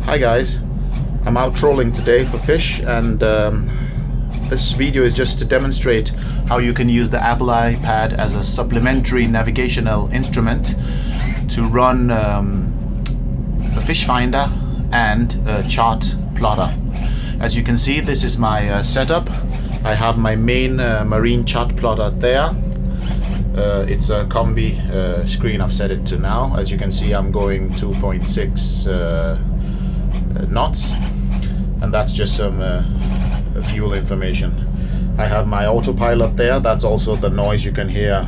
Hi guys, I'm out trolling today for fish, and this video is just to demonstrate how you can use the Apple iPad as a supplementary navigational instrument to run a fish finder and a chart plotter. As you can see, this is my setup. I have my main marine chart plotter there. It's a combi screen. I've set it to now. As you can see, I'm going 2.6 knots, and that's just some fuel information. I have my autopilot there. That's also the noise you can hear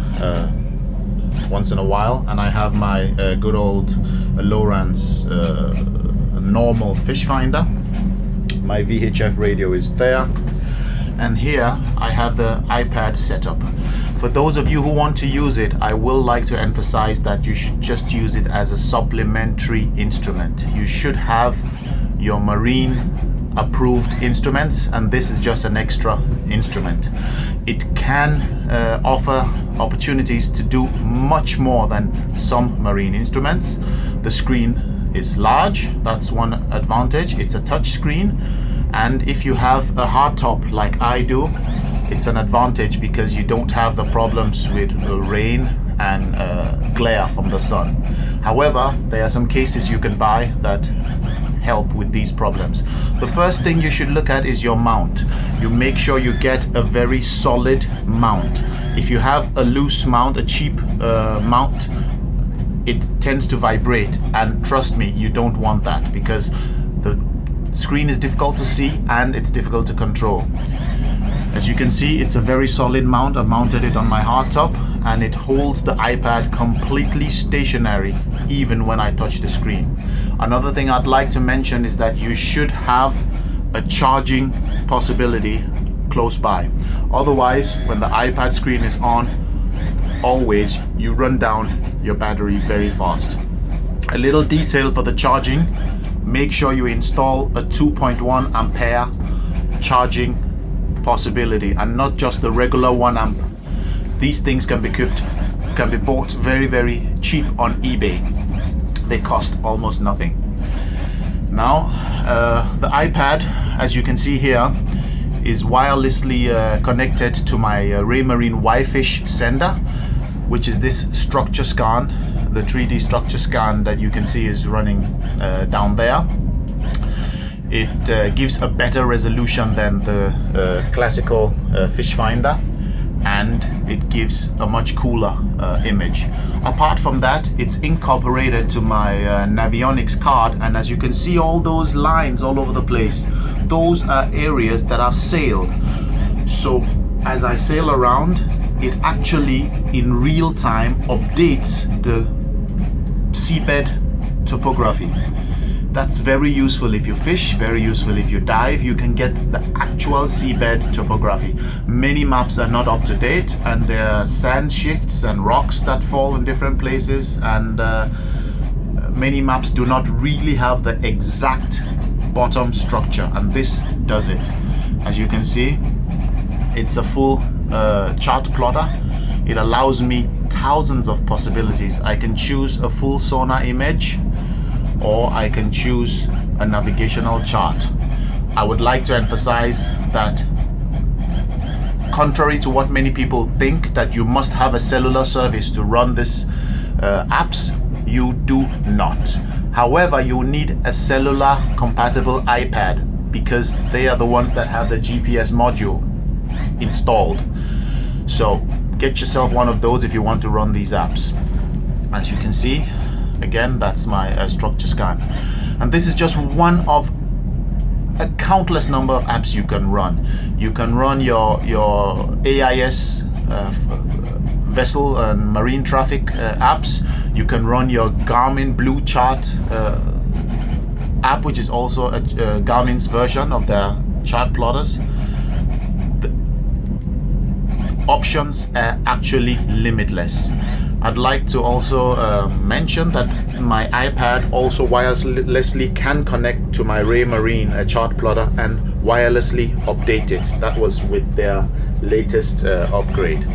once in a while. And I have my good old Lowrance normal fish finder. My VHF radio is there, and here I have the iPad setup. For those of you who want to use it, I will like to emphasize that you should just use it as a supplementary instrument. You should have your marine approved instruments, and this is just an extra instrument. It can offer opportunities to do much more than some marine instruments. The screen is large, that's one advantage. It's a touch screen, and if you have a hard top like I do, it's an advantage because you don't have the problems with rain and glare from the sun. However, there are some cases you can buy that help with these problems. The first thing you should look at is your mount. You make sure you get a very solid mount. If you have a loose mount, a cheap mount, it tends to vibrate, and trust me, you don't want that because the screen is difficult to see and it's difficult to control. As you can see, it's a very solid mount. I've mounted it on my hardtop, and it holds the iPad completely stationary even when I touch the screen. Another thing I'd like to mention is that you should have a charging possibility close by. Otherwise, when the iPad screen is on, always you run down your battery very fast. A little detail for the charging: make sure you install a 2.1 ampere charging possibility and not just the regular 1 amp. These things can be bought very cheap on eBay. They cost almost nothing. Now the iPad, as you can see here, is wirelessly connected to my Raymarine Wifish sender, which is this structure scan, the 3D structure scan that you can see is running down there. It gives a better resolution than the classical fish finder, and it gives a much cooler image. Apart from that, it's incorporated to my Navionics card, and as you can see, all those lines all over the place, those are areas that I've sailed. So as I sail around, it actually in real time updates the seabed topography. That's very useful if you fish, very useful if you dive. You can get the actual seabed topography. Many maps are not up to date, and there are sand shifts and rocks that fall in different places, and many maps do not really have the exact bottom structure, and this does it. As you can see, it's a full chart plotter. It allows me thousands of possibilities. I can choose a full sonar image, or I can choose a navigational chart. I would like to emphasize that, contrary to what many people think, that you must have a cellular service to run this apps, you do not. However, you need a cellular compatible iPad because they are the ones that have the GPS module installed. So get yourself one of those if you want to run these apps. As you can see, again, that's my structure scan, and this is just one of a countless number of apps you can run. You can run your AIS vessel and Marinetraffic apps. You can run your Garmin Blue Chart app, which is also a Garmin's version of their chart plotters. The options are actually limitless. I'd like to also mention that my iPad also wirelessly can connect to my Raymarine chart plotter and wirelessly update it. That was with their latest upgrade.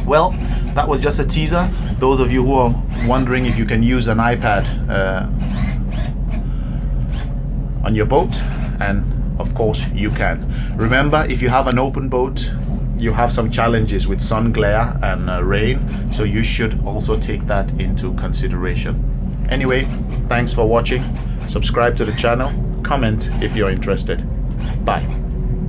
Well, that was just a teaser. Those of you who are wondering if you can use an iPad on your boat, and of course you can. Remember, if you have an open boat, you have some challenges with sun glare and rain, so you should also take that into consideration. Anyway, thanks for watching. Subscribe to the channel, comment if you're interested. Bye.